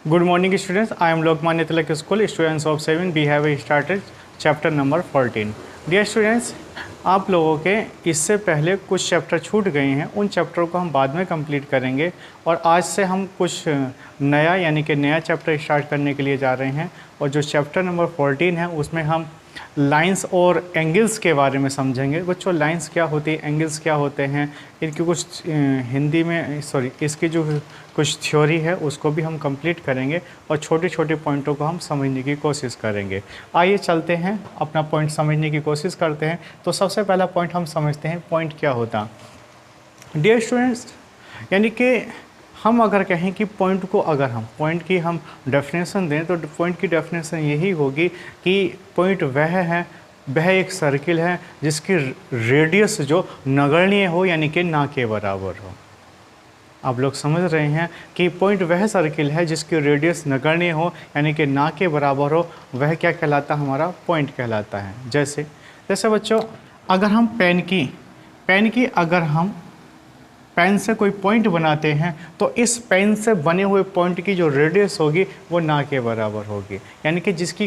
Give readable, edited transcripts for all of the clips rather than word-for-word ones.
Good morning students, I am Lokmanya Tilak School, students of 7, we have started chapter number 14. Dear students, आप लोगों के इससे पहले कुछ चैप्टर छूट गए हैं, उन चैप्टर को हम बाद में कंप्लीट करेंगे और आज से हम कुछ नया यानी कि नया चैप्टर स्टार्ट करने के लिए जा रहे हैं। और जो चैप्टर नंबर 14 है उसमें हम लाइंस और एंगल्स के बारे में समझेंगे। बच्चों, लाइंस क्या होती है, एंगल्स क्या होते हैं, इनकी कुछ हिंदी में इसकी जो कुछ थ्योरी है उसको भी हम कंप्लीट करेंगे और छोटे छोटे पॉइंटों को हम समझने की कोशिश करेंगे। आइए चलते हैं, अपना पॉइंट समझने की कोशिश करते हैं। तो सबसे पहला पॉइंट हम समझते हैं, पॉइंट क्या होता। डियर स्टूडेंट्स, यानी कि हम अगर कहें कि पॉइंट को अगर हम पॉइंट की हम डेफिनेशन दें तो पॉइंट की डेफिनेशन यही होगी कि पॉइंट वह एक सर्किल है जिसकी रेडियस जो नगण्य हो यानी कि ना के बराबर हो। आप लोग समझ रहे हैं कि पॉइंट वह सर्किल है जिसकी रेडियस नगण्य हो यानी कि ना के बराबर हो, वह क्या कहलाता है, हमारा पॉइंट कहलाता है। जैसे बच्चों, अगर हम अगर हम पेन से कोई पॉइंट बनाते हैं तो इस पेन से बने हुए पॉइंट की जो रेडियस होगी वो ना के बराबर होगी, यानी कि जिसकी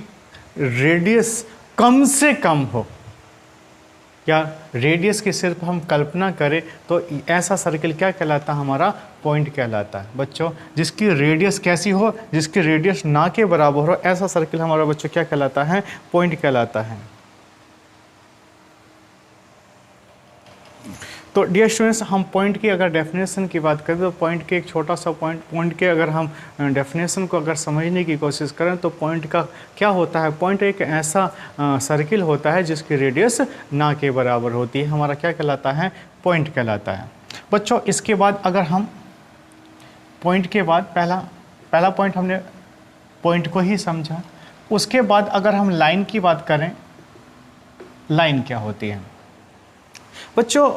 रेडियस कम से कम हो। या रेडियस की सिर्फ हम कल्पना करें तो ऐसा सर्किल क्या कहलाता है, हमारा पॉइंट कहलाता है। बच्चों, जिसकी रेडियस कैसी हो, जिसकी रेडियस ना के बराबर हो, ऐसा सर्किल हमारा बच्चों क्या कहलाता है, पॉइंट कहलाता है। तो डियर स्टूडेंट्स, हम पॉइंट की अगर डेफिनेशन की बात करें तो पॉइंट के एक छोटा सा पॉइंट के अगर हम डेफिनेशन को अगर समझने की कोशिश करें तो पॉइंट का क्या होता है, पॉइंट एक ऐसा सर्किल होता है जिसकी रेडियस ना के बराबर होती है, हमारा क्या कहलाता है, पॉइंट कहलाता है। बच्चों, इसके बाद अगर हम पॉइंट के बाद पहला पॉइंट हमने पॉइंट को ही समझा। उसके बाद अगर हम लाइन की बात करें, लाइन क्या होती है बच्चों,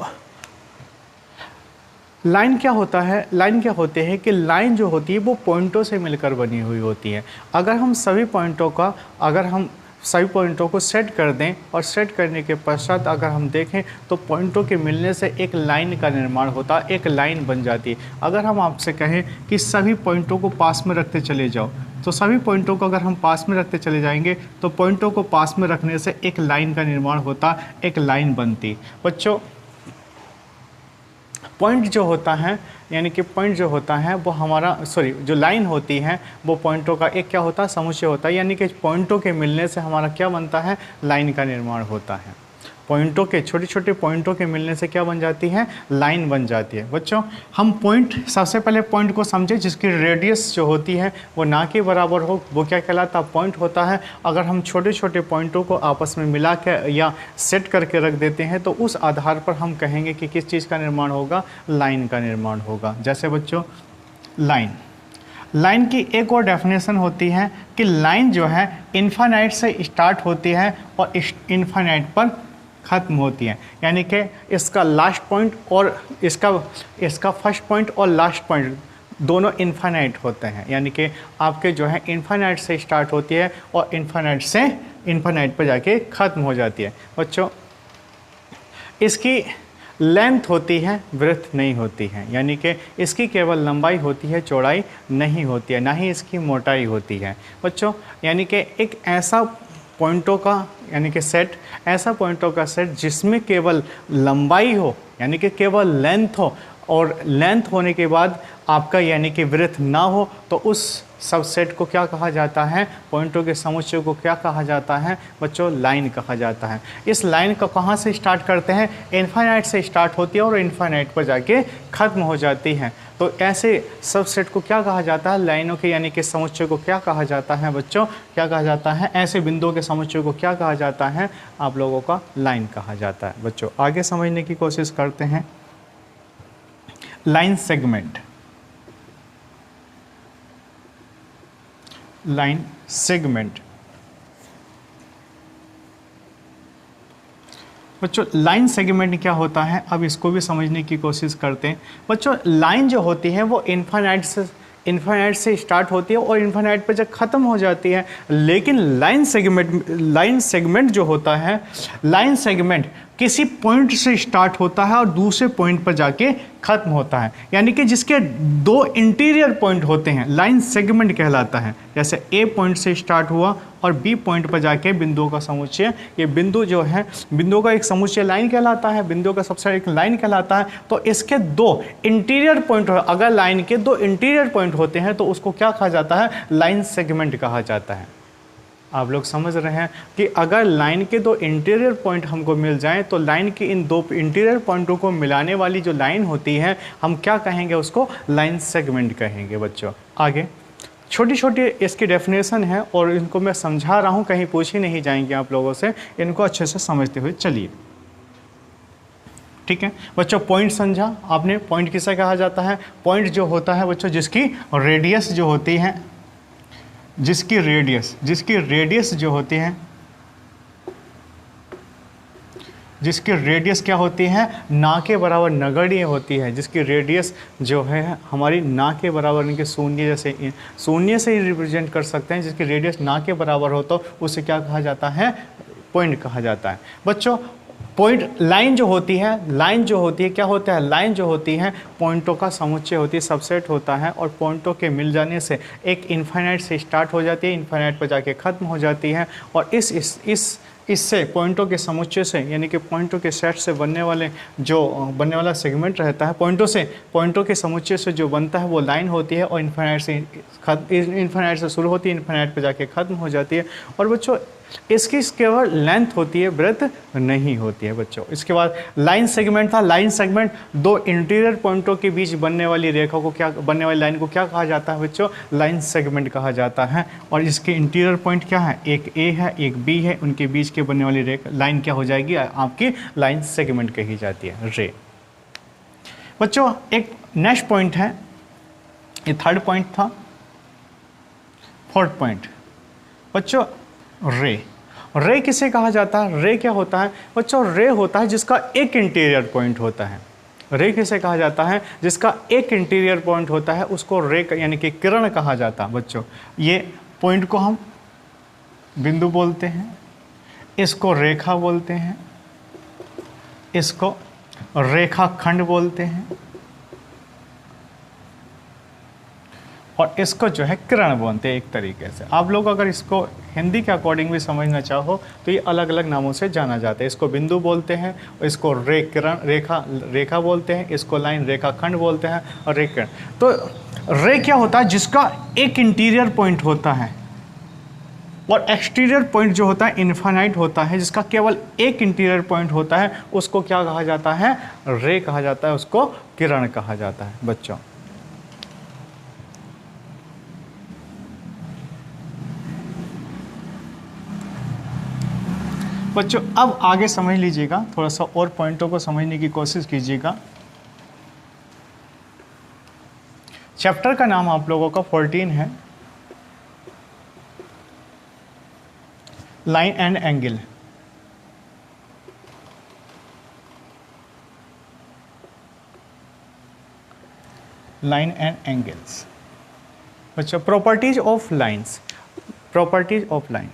लाइन क्या होता है, लाइन क्या होते हैं कि लाइन जो होती है वो पॉइंटों से मिलकर बनी हुई होती है। अगर हम सभी पॉइंटों को सेट कर दें और सेट करने के पश्चात अगर हम देखें तो पॉइंटों के मिलने से एक लाइन का निर्माण होता है, एक लाइन बन जाती है। अगर हम आपसे कहें कि सभी पॉइंटों को पास में रखते चले जाओ, तो सभी पॉइंटों को अगर हम पास में रखते चले जाएंगे तो पॉइंटों को पास में रखने से एक लाइन का निर्माण होता, एक लाइन बनती। बच्चों, पॉइंट जो होता है यानी कि पॉइंट जो होता है वो हमारा जो लाइन होती है वो पॉइंटों का एक क्या होता है, समुच्चय होता है, यानी कि पॉइंटों के मिलने से हमारा क्या बनता है, लाइन का निर्माण होता है। पॉइंटों के छोटे छोटे पॉइंटों के मिलने से क्या बन जाती है, लाइन बन जाती है। बच्चों, हम सबसे पहले पॉइंट को समझे जिसकी रेडियस जो होती है वो ना के बराबर हो, वो क्या कहलाता, पॉइंट होता है। अगर हम छोटे छोटे पॉइंटों को आपस में मिला के या सेट करके रख देते हैं तो उस आधार पर हम कहेंगे कि किस चीज़ का निर्माण होगा, लाइन का निर्माण होगा। जैसे बच्चों, लाइन की एक और डेफिनेशन होती है कि लाइन जो है इन्फाइनाइट से स्टार्ट होती है और इन्फाइनाइट पर ख़त्म होती है, यानी कि इसका लास्ट पॉइंट और इसका फर्स्ट पॉइंट और लास्ट पॉइंट दोनों इन्फाइनाइट होते हैं, यानी कि आपके जो है इन्फाइनाइट से स्टार्ट होती है और इन्फाइनाइट से इन्फाइनाइट पर जाके ख़त्म हो जाती है। बच्चों, इसकी लेंथ होती है, विड्थ नहीं होती है, यानी कि इसकी केवल लंबाई होती है, चौड़ाई नहीं होती है, ना ही इसकी मोटाई होती है। बच्चों, यानी कि एक ऐसा पॉइंटों का यानी कि सेट, ऐसा पॉइंटों का सेट जिसमें केवल लंबाई हो यानी कि केवल लेंथ हो और लेंथ होने के बाद आपका यानी कि विड्थ ना हो, तो उस सबसेट को क्या कहा जाता है, पॉइंटों के समुच्चय को क्या कहा जाता है बच्चों, लाइन कहा जाता है। इस लाइन को कहाँ से स्टार्ट करते हैं, इन्फाइनाइट से स्टार्ट होती है और इन्फाइनाइट पर जाके ख़त्म हो जाती है। तो ऐसे सबसेट को क्या कहा जाता है, लाइनों के यानी कि समुच्चय को क्या कहा जाता है बच्चों, क्या कहा जाता है, ऐसे बिंदुओं के समुच्चय को क्या कहा जाता है, आप लोगों का लाइन कहा जाता है। बच्चों, आगे समझने की कोशिश करते हैं। Line segment, line segment. बच्चों, लाइन सेगमेंट क्या होता है, अब इसको भी समझने की कोशिश करते हैं। बच्चों, लाइन जो होती है वो इन्फाइनाइट से स्टार्ट होती है और इन्फाइनाइट पर जब ख़त्म हो जाती है, लेकिन लाइन सेगमेंट जो होता है, लाइन सेगमेंट किसी पॉइंट से स्टार्ट होता है और दूसरे पॉइंट पर जाके खत्म होता है, यानी कि जिसके दो इंटीरियर पॉइंट होते हैं, लाइन सेगमेंट कहलाता है। जैसे ए पॉइंट से स्टार्ट हुआ और बी पॉइंट पर जाके बिंदुओं का समुच्चय, ये बिंदु जो है बिंदुओं का एक समुच्चय लाइन कहलाता है, बिंदुओं का सबसे एक लाइन कहलाता है। तो इसके दो इंटीरियर पॉइंट, अगर लाइन के दो इंटीरियर पॉइंट होते हैं तो उसको क्या कहा जाता है, लाइन सेगमेंट कहा जाता है। आप लोग समझ रहे हैं कि अगर लाइन के दो इंटीरियर पॉइंट हमको मिल जाएं तो लाइन के इन दो इंटीरियर पॉइंटों को मिलाने वाली जो लाइन होती है हम क्या कहेंगे, उसको लाइन सेगमेंट कहेंगे। बच्चों आगे छोटी छोटी इसकी डेफिनेशन है और इनको मैं समझा रहा हूँ, कहीं पूछी नहीं जाएंगी आप लोगों से, इनको अच्छे से समझते हुए चलिए। ठीक है बच्चों, पॉइंट समझा आपने। पॉइंट किसे कहा जाता है, पॉइंट जो होता है बच्चों जिसकी रेडियस जो होती है, जिसकी रेडियस जो होती है, जिसकी रेडियस क्या होती है, ना के बराबर नगण्य होती है। जिसकी रेडियस जो है हमारी ना के बराबर, इनके शून्य जैसे, शून्य से ही रिप्रेजेंट कर सकते हैं। जिसकी रेडियस ना के बराबर हो तो उसे क्या कहा जाता है, पॉइंट कहा जाता है। बच्चों पॉइंट, लाइन जो होती है क्या होता है, लाइन जो होती है पॉइंटों का समुच्चय होती है, सबसेट होता है। और पॉइंटों के मिल जाने से एक इन्फाइनाइट से स्टार्ट हो जाती है, इन्फाइनाइट पर जाके ख़त्म हो जाती है। और इससे पॉइंटों के समुच्चय से, यानी कि पॉइंटों के सेट से बनने वाला सेगमेंट रहता है, पॉइंटों के समुच्चय से जो बनता है वो लाइन होती है। और इन्फाइनाइट से शुरू होती है, इन्फाइनाइट पर जाके ख़त्म हो जाती है। और बच्चों इसकी केवल लेंथ होती है, ब्रेथ नहीं होती है। बच्चों इसके बाद लाइन सेगमेंट था। लाइन सेगमेंट दो इंटीरियर पॉइंटों के बीच बनने वाली लाइन को क्या कहा जाता है बच्चों, लाइन सेगमेंट कहा जाता है। और इसके इंटीरियर पॉइंट क्या है, एक ए है एक बी है, उनके बीच के बनने वाली लाइन क्या हो जाएगी, आपकी लाइन सेगमेंट कही जाती है, रे। बच्चों एक नेक्स्ट पॉइंट है, ये थर्ड पॉइंट था। फोर्थ पॉइंट बच्चों रे किसे कहा जाता है, रे क्या होता है बच्चों, रे होता है जिसका एक इंटीरियर पॉइंट होता है। रे किसे कहा जाता है, जिसका एक इंटीरियर पॉइंट होता है, उसको रे यानी कि किरण कहा जाता है। बच्चों ये पॉइंट को हम बिंदु बोलते हैं, इसको रेखा बोलते हैं, इसको रेखाखंड बोलते हैं, और इसको जो है किरण बोलते हैं। एक तरीके से आप लोग अगर इसको हिंदी के अकॉर्डिंग भी समझना चाहो तो ये अलग अलग नामों से जाना जाता है। इसको बिंदु बोलते हैं, इसको रेखा बोलते हैं, इसको लाइन रेखाखंड बोलते हैं, और रे किरण। तो रे क्या होता है, जिसका एक इंटीरियर पॉइंट होता है और एक्सटीरियर पॉइंट जो होता है इनफाइनाइट होता है। जिसका केवल एक इंटीरियर पॉइंट होता है उसको क्या कहा जाता है, रे कहा जाता है, उसको किरण कहा जाता है। बच्चों अब आगे समझ लीजिएगा, थोड़ा सा और पॉइंटों को समझने की कोशिश कीजिएगा। चैप्टर का नाम आप लोगों का 14 है, line and angle. Line and angles. बच्चों properties of lines, properties of line.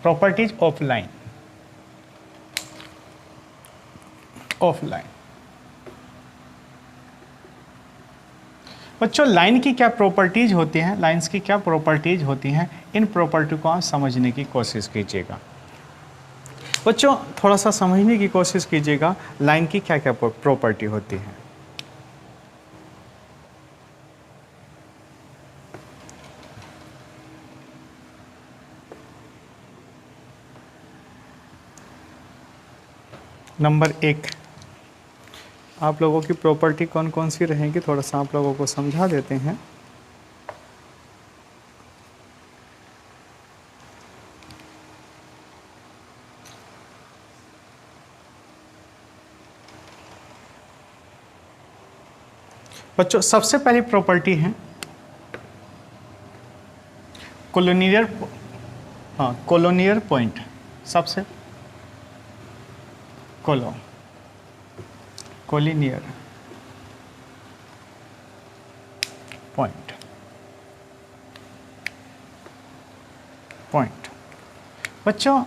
Properties of line, बच्चों लाइन की क्या प्रॉपर्टीज होती हैं, लाइंस की क्या प्रॉपर्टीज होती हैं, इन प्रॉपर्टी को आप समझने की कोशिश कीजिएगा। बच्चों थोड़ा सा समझने की कोशिश कीजिएगा लाइन की क्या क्या प्रॉपर्टी होती है। नंबर 1, आप लोगों की प्रॉपर्टी कौन कौन सी रहेंगी, थोड़ा सा आप लोगों को समझा देते हैं। बच्चों सबसे पहली प्रॉपर्टी है कोलोनियर पॉइंट। सबसे कोलिनियर पॉइंट। बच्चों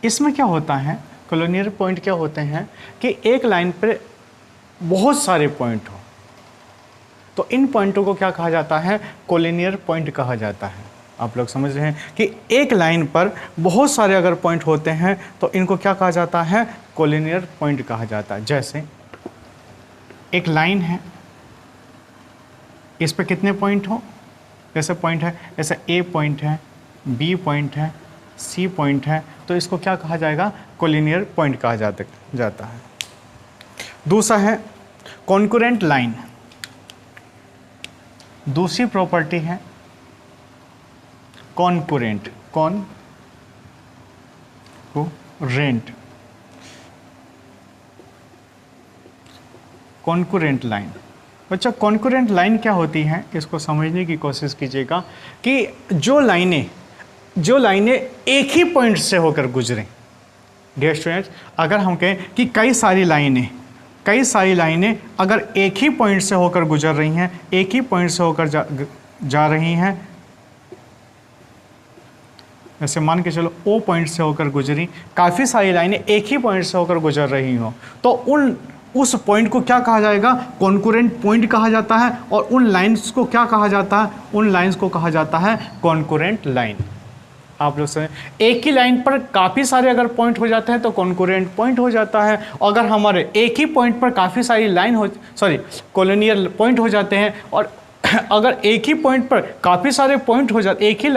इसमें क्या होता है, कोलिनियर पॉइंट क्या होते हैं कि एक लाइन पर बहुत सारे पॉइंट हो, तो इन पॉइंटों को क्या कहा जाता है, कोलिनियर पॉइंट कहा जाता है। आप लोग समझ रहे हैं कि एक लाइन पर बहुत सारे अगर पॉइंट होते हैं तो इनको क्या कहा जाता है, कोलिनियर पॉइंट कहा जाता है। जैसे एक लाइन है, इस पर कितने पॉइंट हो, जैसे पॉइंट है, जैसे ए पॉइंट है, बी पॉइंट है, सी पॉइंट है, तो इसको क्या कहा जाएगा, कोलिनियर पॉइंट कहा जाता है। दूसरा है कॉन्करेंट लाइन। दूसरी प्रॉपर्टी है कॉन्करेंट, कॉन्करेंट लाइन। बच्चा कॉन्करेंट लाइन क्या होती है, इसको समझने की कोशिश कीजिएगा कि जो लाइनें एक ही पॉइंट से होकर गुजरें। डियर स्टूडेंट्स, अगर हम कहें कि कई सारी लाइनें अगर एक ही पॉइंट से होकर गुजर रही हैं, एक ही पॉइंट से होकर जा रही हैं, जैसे मान के चलो ओ पॉइंट से होकर गुजरी, काफ़ी सारी लाइनें एक ही पॉइंट से होकर गुजर रही हो, तो उस पॉइंट को क्या कहा जाएगा, कॉन्करेंट पॉइंट कहा जाता है। और उन लाइंस को क्या कहा जाता है, उन लाइंस को कहा जाता है कॉन्करेंट लाइन। आप लोग समझ, एक ही लाइन पर काफ़ी सारे अगर पॉइंट हो जाते हैं तो कॉन्करेंट पॉइंट हो जाता है। अगर हमारे एक ही पॉइंट पर काफ़ी सारी कोलिनियर पॉइंट हो जाते हैं, और अगर एक ही पॉइंट पर काफ़ी सारे पॉइंट हो जाते, एक ही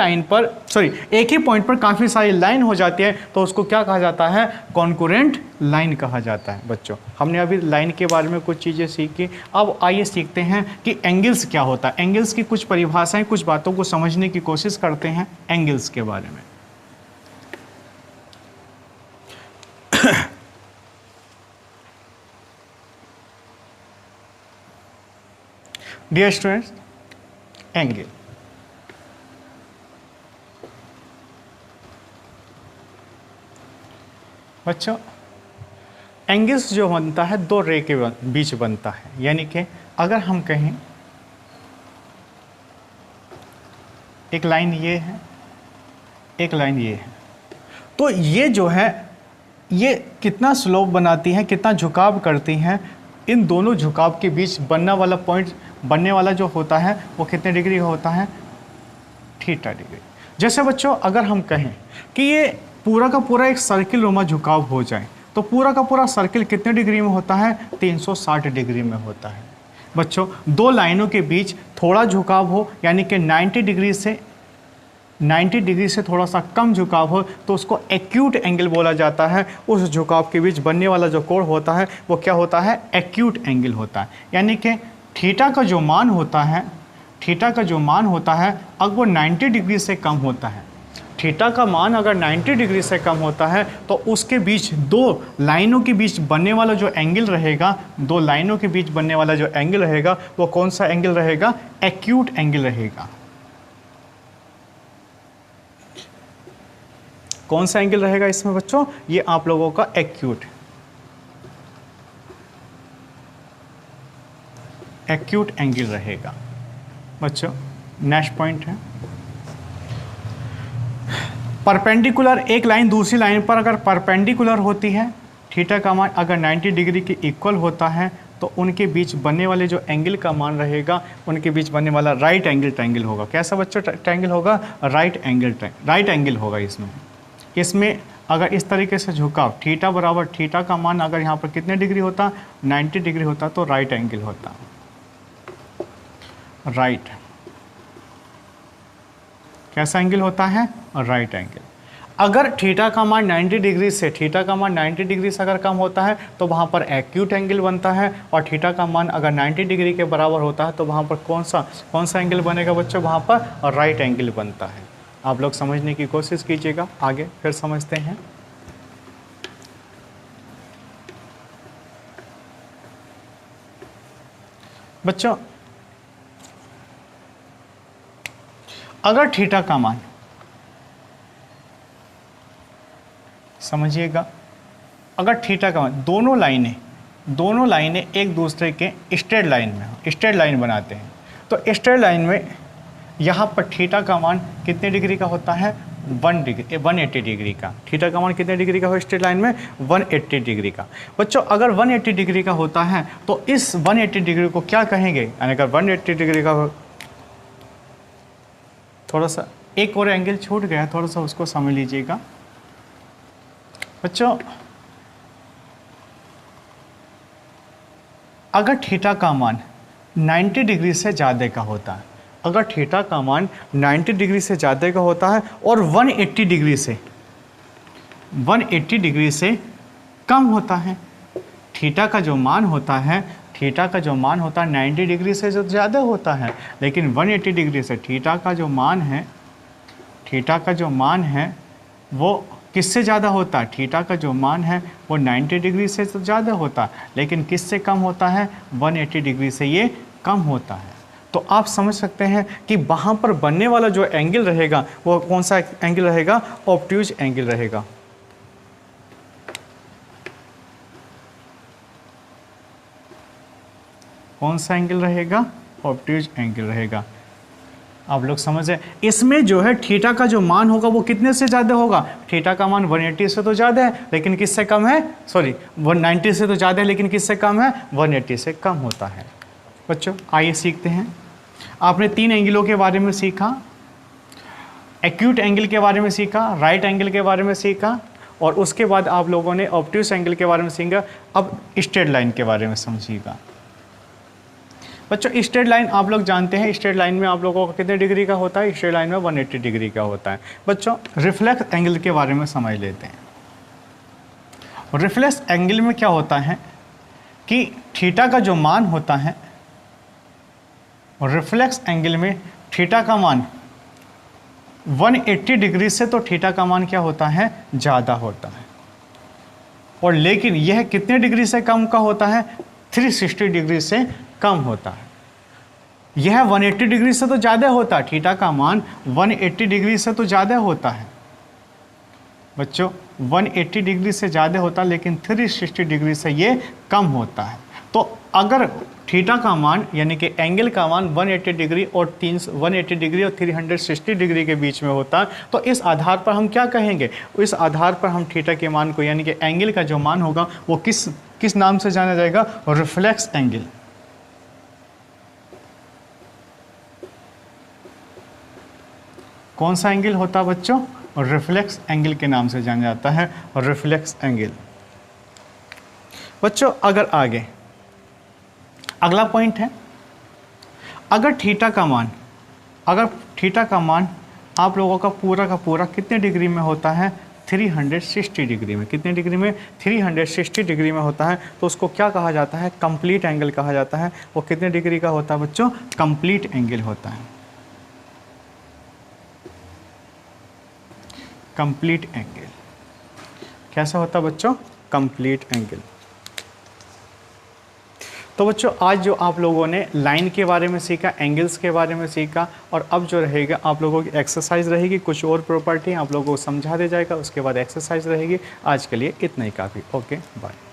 पॉइंट पर काफ़ी सारी लाइन हो जाती है, तो उसको क्या कहा जाता है, कॉन्करेंट लाइन कहा जाता है। बच्चों हमने अभी लाइन के बारे में कुछ चीज़ें सीखी, अब आइए सीखते हैं कि एंगल्स क्या होता है। एंगल्स की कुछ परिभाषाएं, कुछ बातों को समझने की कोशिश करते हैं एंगल्स के बारे में। डियर स्टूडेंट्स, एंगल बच्चों, एंगल्स जो बनता है दो रे के बीच बनता है। यानी कि अगर हम कहें एक लाइन ये है, एक लाइन ये है, तो ये जो है ये कितना स्लोप बनाती है, कितना झुकाव करती हैं, इन दोनों झुकाव के बीच बनने वाला जो होता है वो कितने डिग्री का होता है, थीटा डिग्री। जैसे बच्चों अगर हम कहें कि ये पूरा का पूरा एक सर्किल नुमा झुकाव हो जाए, तो पूरा का पूरा सर्किल कितने डिग्री में होता है, 360 डिग्री में होता है। बच्चों दो लाइनों के बीच थोड़ा झुकाव हो, यानी कि 90 डिग्री से थोड़ा सा कम झुकाव हो, तो उसको एक्यूट एंगल बोला जाता है। उस झुकाव के बीच बनने वाला जो कोण होता है वो क्या होता है, एक्यूट एंगल होता है। यानी कि थीटा का जो मान होता है अगर वो 90 डिग्री से कम होता है, थीटा का मान अगर 90 डिग्री से कम होता है, तो उसके बीच दो लाइनों के बीच बनने वाला जो एंगल रहेगा, वो कौन सा एंगल रहेगा, एक्यूट एंगल रहेगा। कौन सा एंगल रहेगा इसमें बच्चों, ये आप लोगों का एक्यूट एंगल रहेगा। बच्चों नेक्स्ट पॉइंट है परपेंडिकुलर। एक लाइन दूसरी लाइन पर अगर परपेंडिकुलर होती है, थीटा का मान अगर 90 डिग्री के इक्वल होता है, तो उनके बीच बनने वाले जो एंगल का मान रहेगा, उनके बीच बनने वाला राइट एंगल ट्रायंगल होगा। कैसा बच्चों ट्रायंगल होगा, राइट एंगल होगा। इसमें अगर इस तरीके से झुकाव थीटा बराबर, थीटा का मान अगर यहाँ पर कितने डिग्री होता, 90 डिग्री होता, तो राइट एंगल होता। राइट कैसा एंगल होता है, राइट एंगल। अगर थीटा का मान 90 डिग्री से अगर कम होता है, तो वहाँ पर एक्यूट एंगल बनता है। और थीटा का मान अगर 90 डिग्री के बराबर होता है, तो वहाँ पर कौन सा एंगल बनेगा बच्चों, वहाँ पर राइट एंगल बनता है। आप लोग समझने की कोशिश कीजिएगा, आगे फिर समझते हैं। बच्चों अगर थीटा का मान, समझिएगा, अगर थीटा का मान, दोनों लाइनें एक दूसरे के स्ट्रेट लाइन बनाते हैं। तो स्ट्रेट लाइन में यहाँ पर थीटा का मान कितने डिग्री का होता है? 180 डिग्री का। थीटा का मान कितने डिग्री का हो स्ट्रेट लाइन में? 180 डिग्री का। बच्चों अगर 180 डिग्री का होता है तो इस 180 डिग्री को क्या कहेंगे? यानी अगर 180 डिग्री का हो, थोड़ा सा एक और एंगल छूट गया, थोड़ा सा उसको समझ लीजिएगा बच्चों। अगर थीटा का मान 90 डिग्री से ज़्यादा का होता है, अगर थीटा का मान 90 डिग्री से ज़्यादा का होता है और 180 डिग्री से कम होता है, थीटा का जो मान होता है, थीटा का जो मान होता है 90 डिग्री से जो ज़्यादा होता है, लेकिन 180 डिग्री से थीटा का जो मान है, थीटा का जो मान है वो किससे ज़्यादा होता है? थीटा का जो मान है वो 90 डिग्री से तो ज़्यादा होता है, लेकिन किससे कम होता है? 180 डिग्री से ये कम होता है। तो आप समझ सकते हैं कि वहाँ पर बनने वाला जो एंगल रहेगा वो कौन सा एंगल रहेगा? ऑब्ट्यूज एंगल रहेगा। कौन सा एंगल रहेगा? ऑब्ट्यूज एंगल रहेगा। आप लोग समझ रहे हैं? इसमें जो है थीटा का जो मान होगा वो कितने से ज़्यादा होगा? थीटा का मान 180 से तो ज़्यादा है लेकिन किससे कम है? 190 से तो ज़्यादा है लेकिन किससे कम है? 180 से कम होता है। बच्चों आइए सीखते हैं। आपने 3 एंगलों के बारे में सीखा, एक्यूट एंगल के बारे में सीखा, राइट एंगल के बारे में सीखा, और उसके बाद आप लोगों ने ऑब्ट्यूज एंगल के बारे में सीखा। अब स्ट्रेट लाइन के बारे में समझिएगा। बच्चों स्ट्रेट लाइन आप लोग जानते हैं, स्ट्रेट लाइन में आप लोगों का कितने डिग्री का होता है? स्ट्रेट लाइन में 180 डिग्री का होता है। बच्चों रिफ्लेक्स एंगल के बारे में समझ लेते हैं। रिफ्लेक्स एंगल में क्या होता है कि थीटा का जो मान होता है, रिफ्लेक्स एंगल में थीटा का मान 180 डिग्री से तो थीटा का मान क्या होता है? ज़्यादा होता है। और लेकिन यह कितने डिग्री से कम का होता है? 360 डिग्री से कम होता है। यह 180 डिग्री से तो ज़्यादा होता है, थीटा का मान 180 डिग्री से तो ज़्यादा होता है। बच्चों 180 डिग्री से ज़्यादा होता है लेकिन 360 डिग्री से ये कम होता है। तो अगर थीटा का मान यानी कि एंगल का मान 180 डिग्री और 360 डिग्री के बीच में होता है तो इस आधार पर हम क्या कहेंगे? इस आधार पर हम थीटा के मान को यानी कि एंगल का जो मान होगा वो किस नाम से जाना जाएगा? Reflex angle. कौन सा एंगल होता है बच्चों? रिफ्लेक्स एंगल के नाम से जाना जाता है, रिफ्लेक्स एंगल। बच्चों अगर आगे अगला पॉइंट है, अगर थीटा का मान आप लोगों का पूरा कितने डिग्री में होता है? 360 डिग्री में। कितने डिग्री में? 360 डिग्री में होता है तो उसको क्या कहा जाता है? कंप्लीट एंगल कहा जाता है। वो कितने डिग्री का होता है बच्चों? कंप्लीट एंगल होता है। कंप्लीट एंगल कैसा होता है बच्चों? Complete angle. तो बच्चों आज जो आप लोगों ने लाइन के बारे में सीखा, एंगल्स के बारे में सीखा, और अब जो रहेगा आप लोगों की एक्सरसाइज रहेगी, कुछ और प्रॉपर्टी आप लोगों को समझा दे जाएगा, उसके बाद एक्सरसाइज रहेगी। आज के लिए इतना ही काफ़ी। Okay bye.